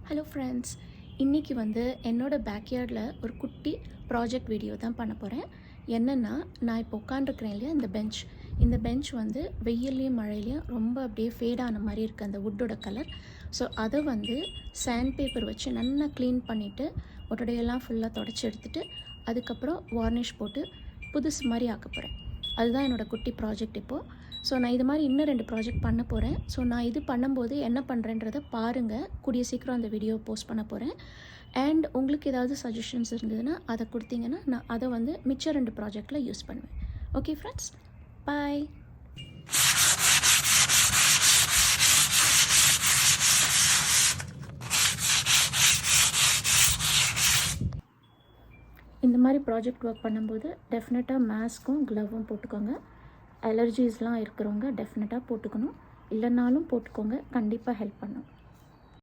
Hello friends, இன்றைக்கி என்னோடய பேக்யார்டில் ஒரு குட்டி ப்ராஜெக்ட் வீடியோ தான் பண்ண போகிறேன். என்னென்னா, நான் இப்போ உட்காண்ட்ருக்கிறேன் இல்லையா, இந்த பெஞ்ச் வெயில்லையும் மழையிலையும் ரொம்ப அப்படியே ஃபேடான மாதிரி இருக்குது அந்த வுட்டோட கலர். ஸோ அதை சாண்ட் பேப்பர் வச்சு நல்லா க்ளீன் பண்ணிவிட்டு ஒட்டடையெல்லாம் ஃபுல்லாக தொடச்சி எடுத்துகிட்டு அதுக்கப்புறம் வார்னிஷ் போட்டு புதுசு மாதிரி ஆக்க போகிறேன். அதுதான் என்னோடய குட்டி ப்ராஜெக்ட் இப்போது. ஸோ நான் இது மாதிரி இன்னும் 2 ப்ராஜெக்ட் பண்ண போகிறேன். ஸோ நான் இது பண்ணும்போது என்ன பண்ணுறேன்றதை பாருங்கள். கூடிய சீக்கிரம் அந்த வீடியோ போஸ்ட் பண்ண போகிறேன். அண்ட் உங்களுக்கு ஏதாவது சஜஷன்ஸ் இருந்ததுன்னா அதை கொடுத்தீங்கன்னா நான் அதை மிச்ச 2 ப்ராஜெக்டில் யூஸ் பண்ணுவேன். ஓகே ஃப்ரெண்ட்ஸ், பாய். இந்த மாதிரி ப்ராஜெக்ட் ஒர்க் பண்ணும்போது டெஃபினட்டாக மாஸ்க்கும் க்ளவும் போட்டுக்கோங்க. அலர்ஜிஸ்லாம் இருக்கிறவங்க டெஃபினட்டாக போட்டுக்கணும். இல்லைனாலும் போட்டுக்கோங்க, கண்டிப்பாக ஹெல்ப் பண்ணும்.